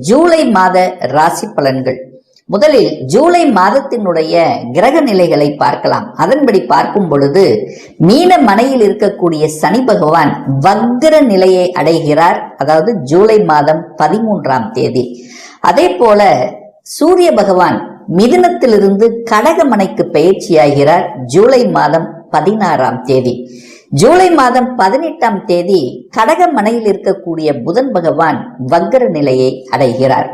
ஜூலை மாத ராசி பலன்கள். முதலில் ஜூலை மாதத்தினுடைய கிரக நிலைகளை பார்க்கலாம். அதன்படி பார்க்கும் பொழுது மீன மனையில் இருக்கக்கூடிய சனி பகவான் வக்ர நிலையை அடைகிறார். அதாவது ஜூலை மாதம் 13ஆம் தேதி. அதே போல சூரிய பகவான் மிதுனத்திலிருந்து கடகமனைக்கு பயிற்சியாகிறார் ஜூலை மாதம் 16ஆம் தேதி. ஜூலை மாதம் 18ஆம் தேதி கடகமனையில் இருக்கக்கூடிய புதன் பகவான் வக்ர நிலையை அடைகிறார்.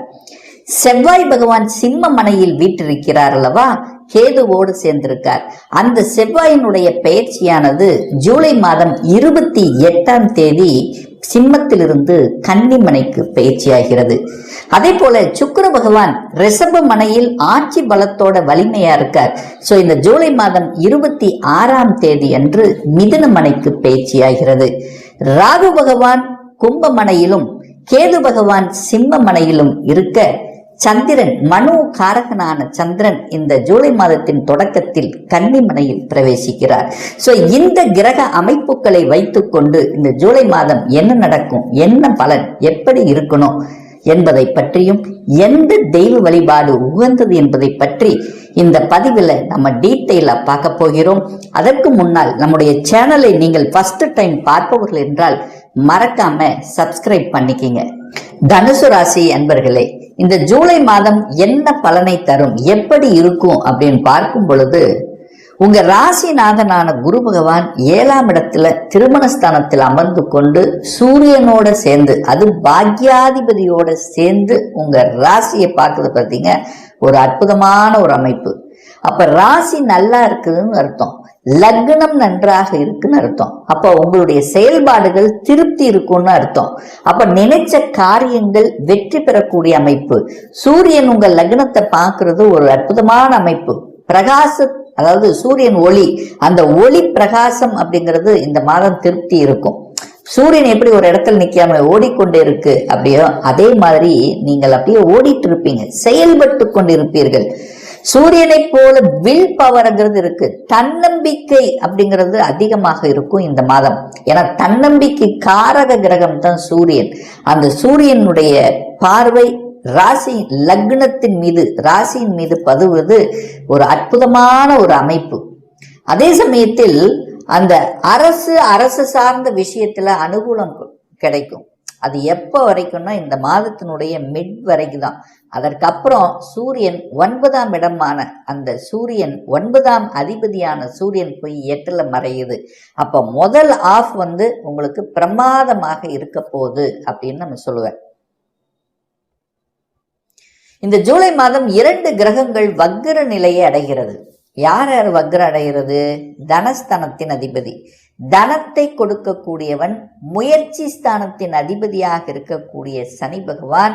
செவ்வாய் பகவான் சிம்ம மனையில் வீற்றிருக்கிறார் அல்லவா, கேதுவோடு சேர்ந்திருக்கார். அந்த செவ்வாயினுடைய பெயர்ச்சியானது ஜூலை மாதம் 28ஆம் தேதி சிம்மத்திலிருந்து கன்னிமனைக்கு பயிற்சியாகிறது. அதே போல சுக்கிர பகவான் ரிஷப மனையில் ஆட்சி பலத்தோட வலிமையா இருக்கார். சோ இந்த ஜூலை மாதம் 26ஆம் தேதி அன்று மிதுன மனைக்கு பயிற்சியாகிறது. ராகு பகவான் கும்பமனையிலும் கேது பகவான் சிம்ம மனையிலும் இருக்க, சந்திரன் மனு காரகனான சந்திரன் இந்த ஜூலை மாதத்தின் தொடக்கத்தில் கன்னிமனையில் பிரவேசிக்கிறார். சோ இந்த கிரக அமைப்புகளை வைத்துக்கொண்டு இந்த ஜூலை மாதம் என்ன நடக்கும், என்ன பலன், எப்படி இருக்கணும் என்பதை பற்றியும் எந்த தெய்வ வழிபாடு உகந்தது என்பதை பற்றி இந்த பதிவில் நம்ம டீட்டெயிலா பார்க்க போகிறோம். அதற்கு முன்னால் நம்முடைய சேனலை நீங்கள் ஃபர்ஸ்ட் டைம் பார்ப்பவர்கள் என்றால் மறக்காம சப்ஸ்கிரைப் பண்ணிக்கிங்க. தனுசு ராசி அன்பர்களே, இந்த ஜூலை மாதம் என்ன பலனை தரும், எப்படி இருக்கும் அப்படின்னு பார்க்கும் பொழுது, உங்க ராசிநாதனான குரு பகவான் 7ஆம் இடத்துல திருமணஸ்தானத்தில் அமர்ந்து கொண்டு சூரியனோட சேர்ந்து, அது பாக்யாதிபதியோட சேர்ந்து உங்க ராசியை பார்க்குறது பார்த்தீங்க, ஒரு அற்புதமான ஒரு அமைப்பு. அப்ப ராசி நல்லா இருக்குதுன்னு அர்த்தம், லக்னம் நன்றாக இருக்குன்னு அர்த்தம். அப்ப உங்களுடைய செயல்பாடுகள் திருப்தி இருக்கும்னு அர்த்தம். அப்ப நினைச்ச காரியங்கள் வெற்றி பெறக்கூடிய அமைப்பு. சூரியன் உங்க லக்னத்தை பார்க்கறது ஒரு அற்புதமான அமைப்பு. பிரகாச, அதாவது சூரியன் ஒளி, அந்த ஒளி பிரகாசம் அப்படிங்கிறது இந்த மாதம் திருப்தி இருக்கும். சூரியன் எப்படி ஒரு இடத்துல நிக்காம ஓடிக்கொண்டே இருக்கு அப்படியோ அதே மாதிரி நீங்கள் அப்படியே ஓடிட்டு இருப்பீங்க, செயல்பட்டு கொண்டிருப்பீர்கள். சூரியனை போல வில் பவர்ங்கிறது இருக்கு. தன்னம்பிக்கை அப்படிங்கிறது அதிகமாக இருக்கும் இந்த மாதம். ஏன்னா தன்னம்பிக்கை காரக கிரகம் தான் சூரியன். அந்த சூரியனுடைய பார்வை ராசி லக்னத்தின் மீது, ராசியின் மீது பதுவது ஒரு அற்புதமான ஒரு அமைப்பு. அதே சமயத்தில் அந்த அரசு சார்ந்த விஷயத்துல அனுகூலம் கிடைக்கும். அது எப்ப வரைக்கும்னா இந்த மாதத்தினுடைய மிட் வரைக்கும் தான். அதற்கப்புறம் சூரியன் 9ஆம் இடமான அந்த சூரியன் 9ஆம் அதிபதியான சூரியன் போய் 8ல மறையுது. அப்ப முதல் ஆஃப் உங்களுக்கு பிரமாதமாக இருக்க போகுது அப்படின்னு நம்ம சொல்லுவேன். இந்த ஜூலை மாதம் 2 கிரகங்கள் வக்ர நிலையை அடைகிறது. யார் யார் வக்ர அடைகிறது? தனஸ்தானத்தின் அதிபதி, தனத்தை கொடுக்கக்கூடியவன், முயற்சி ஸ்தானத்தின் அதிபதியாக இருக்கக்கூடிய சனி பகவான்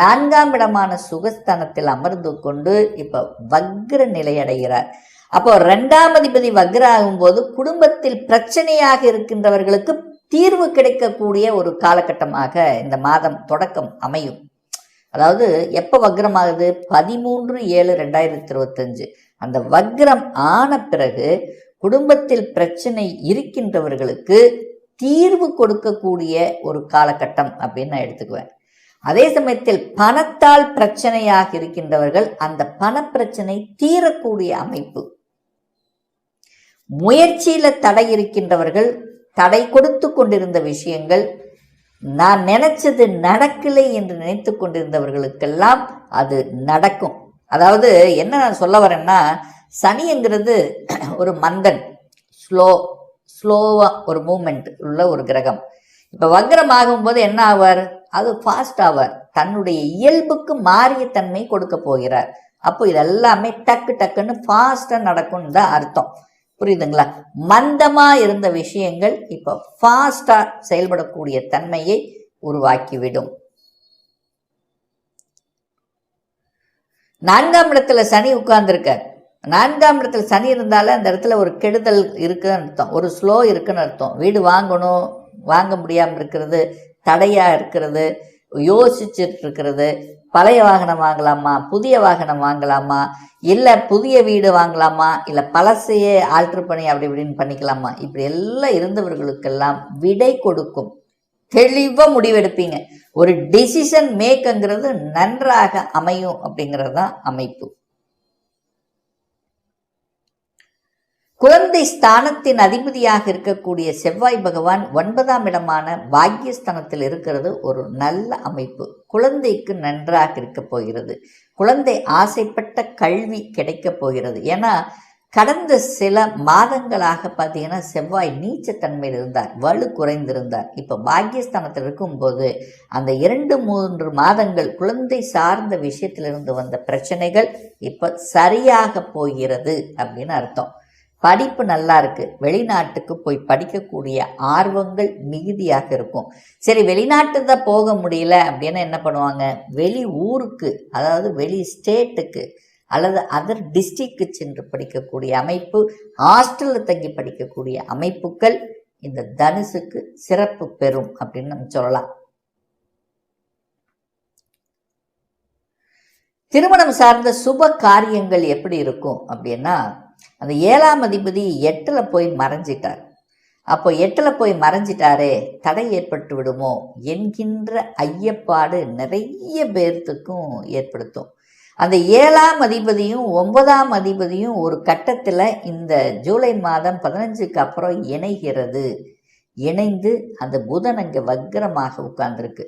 4ஆம் இடமான சுகஸ்தானத்தில் அமர்ந்து கொண்டு இப்ப வக்ர நிலை அடைகிறார். அப்போ 2ஆம் அதிபதி வக்ர ஆகும்போது குடும்பத்தில் பிரச்சனையாக இருக்கின்றவர்களுக்கு தீர்வு கிடைக்கக்கூடிய ஒரு காலகட்டமாக இந்த மாதம் தொடக்கம் அமையும். அதாவது எப்ப வக்ரமாகுது? 13/7/2025. அந்த வக்ரம் ஆன பிறகு குடும்பத்தில் பிரச்சனை இருக்கின்றவர்களுக்கு தீர்வு கொடுக்கக்கூடிய ஒரு காலகட்டம் அப்படின்னு நான் எடுத்துக்குவேன். அதே சமயத்தில் பணத்தால் பிரச்சனையாக இருக்கின்றவர்கள் அந்த பண பிரச்சனை தீரக்கூடிய அமைப்பு. முயற்சியில தடை இருக்கின்றவர்கள், தடை கொடுத்து கொண்டிருந்த விஷயங்கள், நான் நினைச்சது நடக்கலை என்று நினைத்து கொண்டிருந்தவர்களுக்கெல்லாம் அது நடக்கும். அதாவது என்ன நான் சொல்ல வரேன்னா, சனிங்கிறது ஒரு மந்தன், ஸ்லோவா ஒரு மூமெண்ட் உள்ள ஒரு கிரகம். இப்ப வக்ரம் ஆகும்போது என்ன ஆவார்? அது ஃபாஸ்ட் ஆவார். தன்னுடைய இயல்புக்கு மாறிய தன்மை கொடுக்க போகிறார். அப்போ இதெல்லாமே டக்கு டக்குன்னு ஃபாஸ்டா நடக்கும் தான் அர்த்தம். புரியுதுங்களா? மந்தமா இருந்த விஷயங்கள் இப்ப ஃபாஸ்டா செயல்படக்கூடிய தன்மையை உருவாக்கிவிடும். 4ஆம் இடத்துல சனி உட்கார்ந்துருக்கார். 4ஆம் இடத்துல சனி இருந்தாலும் அந்த இடத்துல ஒரு கெடுதல் இருக்குன்னு அர்த்தம், ஒரு ஸ்லோ இருக்குன்னு அர்த்தம். வீடு வாங்கணும், வாங்க முடியாமல் இருக்கிறது, தடையா இருக்கிறது, யோசிச்சுட்டு இருக்கிறது, பழைய வாகனம் வாங்கலாமா, புதிய வாகனம் வாங்கலாமா, இல்லை புதிய வீடு வாங்கலாமா, இல்லை பழசையே ஆல்ட்ரு பண்ணி அப்படி இப்படின்னு பண்ணிக்கலாமா, இப்படி எல்லாம் இருந்தவர்களுக்கெல்லாம் விடை கொடுக்கும், தெளிவா முடிவெடுப்பீங்க. ஒரு டிசிஷன் மேக்ங்கிறது நன்றாக அமையும் அப்படிங்கிறது தான் அமைப்பு. குழந்தை ஸ்தானத்தின் அதிபதியாக இருக்கக்கூடிய செவ்வாய் பகவான் 9ஆம் இடமான பாக்கியஸ்தானத்தில் இருக்கிறது ஒரு நல்ல அமைப்பு. குழந்தைக்கு நன்றாக இருக்க போகிறது. குழந்தை ஆசைப்பட்ட கல்வி கிடைக்க போகிறது. ஏன்னா கடந்த சில மாதங்களாக பார்த்தீங்கன்னா செவ்வாய் நீச்சத்தன்மையில் இருந்தார், வலு குறைந்திருந்தார். இப்போ பாக்கியஸ்தானத்தில் இருக்கும்போது அந்த 2-3 மாதங்கள் குழந்தை சார்ந்த விஷயத்திலிருந்து வந்த பிரச்சனைகள் இப்போ சரியாக போகிறது அப்படின்னு அர்த்தம். படிப்பு நல்லா இருக்கு, வெளிநாட்டுக்கு போய் படிக்கக்கூடிய ஆர்வங்கள் மிகுதியாக இருக்கும். சரி, வெளிநாட்டு தான் போக முடியல அப்படின்னா என்ன பண்ணுவாங்க, வெளி ஊருக்கு, அதாவது வெளி ஸ்டேட்டுக்கு அல்லது அதர் டிஸ்ட்ரிக்ட் சென்று படிக்கக்கூடிய அமைப்பு, ஹாஸ்டலில் தங்கி படிக்கக்கூடிய அமைப்புகள் இந்த தனுசுக்கு சிறப்பு பெறும் அப்படின்னு நம்ம சொல்லலாம். திருமணம் சார்ந்த சுப காரியங்கள் எப்படி இருக்கும் அப்படின்னா, அந்த 7ஆம் அதிபதி 8ல் போய் மறைஞ்சிட்டார். அப்போ 8ல் போய் மறைஞ்சிட்டாரே, தடை ஏற்பட்டு விடுமோ என்கின்ற ஐயப்பாடு நிறைய பேர்த்துக்கும் ஏற்படுத்தும். அந்த 7ஆம் அதிபதியும் 9ஆம் அதிபதியும் ஒரு கட்டத்தில் இந்த ஜூலை மாதம் 15க்கு அப்புறம் இணைகிறது. இணைந்து அந்த புதன் அங்கே வக்ரமாக உட்கார்ந்துருக்கு.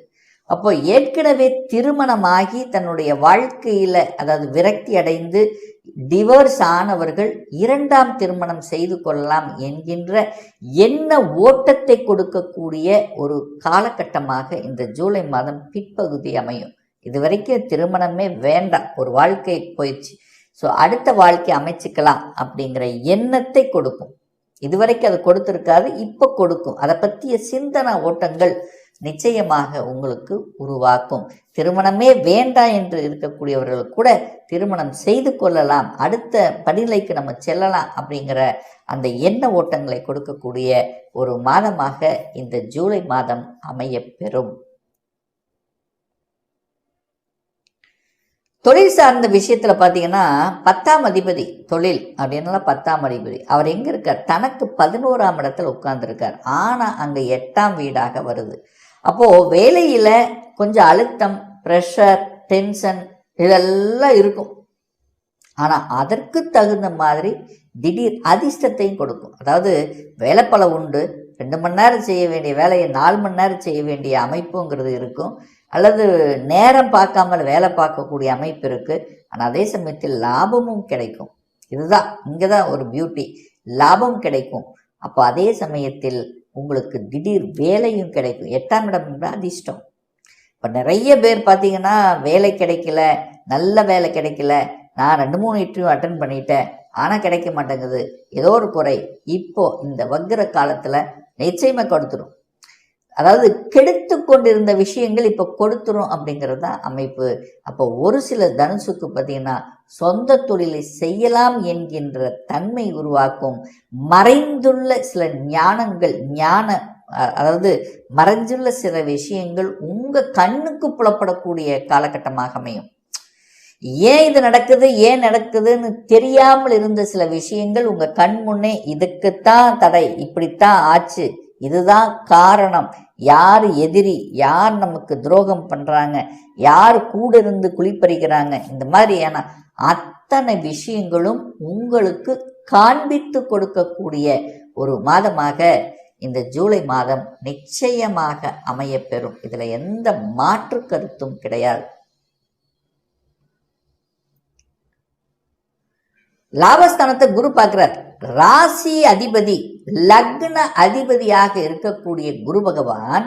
அப்போ ஏற்கனவே திருமணமாகி தன்னுடைய வாழ்க்கையில் அதாவது விரக்தி அடைந்து டிவோர்ஸ் ஆனவர்கள் 2ஆம் திருமணம் செய்து கொள்ளலாம் என்கின்ற எண்ண ஓட்டத்தை கொடுக்கக்கூடிய ஒரு காலகட்டமாக இந்த ஜூலை மாதம் பிற்பகுதி அமையும். இதுவரைக்கும் திருமணமே வேண்டாம், ஒரு வாழ்க்கை போயிடுச்சு, ஸோ அடுத்த வாழ்க்கை அமைச்சிக்கலாம் அப்படிங்கிற எண்ணத்தை கொடுக்கும். இதுவரைக்கும் அது கொடுத்துருக்காது, இப்போ கொடுக்கும். அதை பற்றிய சிந்தனை ஓட்டங்கள் நிச்சயமாக உங்களுக்கு உருவாக்கும். திருமணமே வேண்டாம் என்று இருக்கக்கூடியவர்கள் கூட திருமணம் செய்து கொள்ளலாம், அடுத்த படிநிலைக்கு நம்ம செல்லலாம் அப்படிங்கிற அந்த எண்ண ஓட்டங்களை கொடுக்கக்கூடிய ஒரு மாதமாக இந்த ஜூலை மாதம் அமைய பெறும். தொழில் சார்ந்த விஷயத்துல பார்த்தீங்கன்னா 10ஆம் அதிபதி தொழில் அப்படின்னால 10ஆம் அதிபதி அவர் எங்க இருக்கார், தனக்கு 11ஆம் இடத்துல உட்கார்ந்துருக்கார். ஆனால் அங்கே 8ஆம் வீடாக வருது. அப்போ வேலையில கொஞ்சம் அழுத்தம், ப்ரெஷர், டென்ஷன் இதெல்லாம் இருக்கும். ஆனால் அதற்கு தகுந்த மாதிரி திடீர் அதிர்ஷ்டத்தையும் கொடுக்கும். அதாவது வேலைப்பள உண்டு, 2 மணி நேரம் செய்ய வேண்டிய வேலையை 4 மணி நேரம் செய்ய வேண்டிய அமைப்புங்கிறது இருக்கும். அல்லது நேரம் பார்க்காமல் வேலை பார்க்கக்கூடிய அமைப்பு இருக்குது. ஆனால் அதே சமயத்தில் லாபமும் கிடைக்கும். இதுதான் இங்கே தான் ஒரு பியூட்டி, லாபம் கிடைக்கும். அப்போ அதே சமயத்தில் உங்களுக்கு திடீர் வேலையும் கிடைக்கும். 8ஆம் இடம் அதிர்ஷ்டம். இப்போ நிறைய பேர் பார்த்தீங்கன்னா வேலை கிடைக்கல, நல்ல வேலை கிடைக்கல, நான் 2-3 இன்டர்வியூ அட்டன் பண்ணிட்டேன், ஆனால் கிடைக்க மாட்டேங்குது, ஏதோ ஒரு குறை. இப்போ இந்த வக்ர காலத்தில் நிச்சயமாக கொடுத்துரும். அதாவது கெடுத்து கொண்டிருந்த விஷயங்கள் இப்போ கொடுத்துரும் அப்படிங்கிறது தான் அமைப்பு. அப்போ ஒரு சில தனுசுக்கு பார்த்தீங்கன்னா சொந்த தொழிலை செய்யலாம் என்கின்ற தன்மை உருவாக்கும். மறைந்துள்ள சில ஞானங்கள், அதாவது மறைஞ்சுள்ள சில விஷயங்கள் உங்கள் கண்ணுக்கு புலப்படக்கூடிய காலகட்டமாக அமையும். ஏன் இது நடக்குது, ஏன் நடக்குதுன்னு தெரியாமல் இருந்த சில விஷயங்கள் உங்கள் கண் முன்னே இதுக்குத்தான் தடை, இப்படித்தான் ஆச்சு, இதுதான் காரணம், யார் எதிரி, யார் நமக்கு துரோகம் பண்ணுறாங்க, யார் கூட இருந்து குளிப்பறிக்கிறாங்க, இந்த மாதிரியான அத்தனை விஷயங்களும் உங்களுக்கு காண்பித்து கொடுக்கக்கூடிய ஒரு மாதமாக இந்த ஜூலை மாதம் நிச்சயமாக அமைய பெறும். இதில் எந்த மாற்று கருத்தும் கிடையாது. லாபஸ்தானத்தை குரு பார்க்கிறார். ராசி அதிபதி, லக்ன அதிபதியாக இருக்கக்கூடிய குரு பகவான்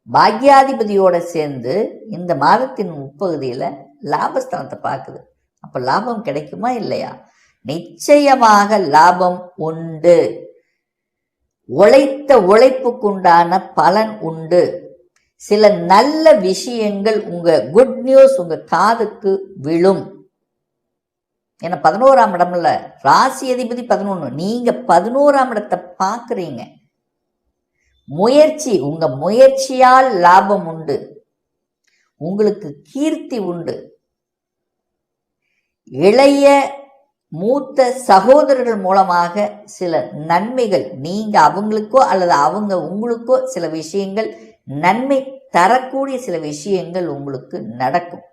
பாக்யாதிபதியோட சேர்ந்து இந்த மாதத்தின் முற்பகுதியில் லாபஸ்தானத்தை பார்க்குது. அப்போ லாபம் கிடைக்குமா இல்லையா? நிச்சயமாக லாபம் உண்டு. உழைத்த உழைப்புக்குண்டான பலன் உண்டு. சில நல்ல விஷயங்கள், உங்க குட் நியூஸ் உங்க காதுக்கு விழும். ஏன்னா 11ஆம் இடம்ல ராசி அதிபதி 11, நீங்க 11ஆம் இடத்தை பார்க்குறீங்க. முயற்சி, உங்க முயற்சியால் லாபம் உண்டு, உங்களுக்கு கீர்த்தி உண்டு. இளைய மூத்த சகோதரர்கள் மூலமாக சில நன்மைகள், நீங்க அவங்களுக்கோ அல்லது அவங்க உங்களுக்கோ சில விஷயங்கள் நன்மை தரக்கூடிய சில விஷயங்கள் உங்களுக்கு நடக்கும்.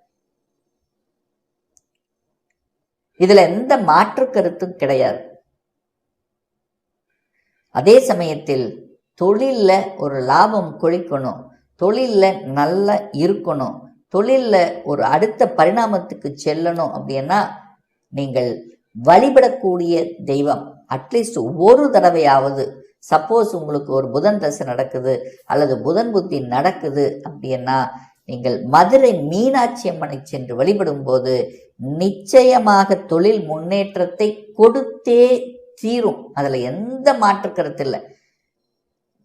இதுல எந்த மாற்று கருத்தும் கிடையாது. அதே சமயத்தில் தொழில்ல ஒரு லாபம் கொளிக்கணும், தொழில்ல நல்லா இருக்கணும், தொழில்ல ஒரு அடுத்த பரிணாமத்துக்கு செல்லணும் அப்படின்னா நீங்கள் வழிபடக்கூடிய தெய்வம் அட்லீஸ்ட் ஒரு தடவையாவது, சப்போஸ் உங்களுக்கு ஒரு புதன் தசை நடக்குது அல்லது புதன் புத்தி நடக்குது அப்படின்னா நீங்கள் மதுரை மீனாட்சி அம்மனை சென்று வழிபடும் போது நிச்சயமாக தொழில் முன்னேற்றத்தை கொடுத்தே தீரும். அதுல எந்த மாற்று கருத்து இல்லை.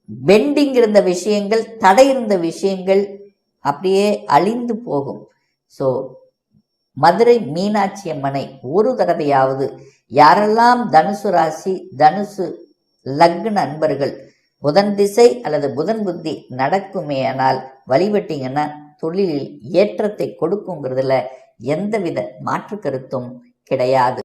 பெண்டிங் இருந்த விஷயங்கள், தடை இருந்த விஷயங்கள் அப்படியே அழிந்து போகும். ஸோ மதுரை மீனாட்சி அம்மனை ஒரு தடவையாவது, யாரெல்லாம் தனுசு ராசி தனுசு லக்ன அன்பர்கள் புதன் திசை அல்லது புதன் புத்தி நடக்குமேயானால் வழிபட்டீங்கன்னா தொழிலில் ஏற்றத்தை கொடுக்குங்கிறதுல எந்தவித மாற்று கருத்தும் கிடையாது.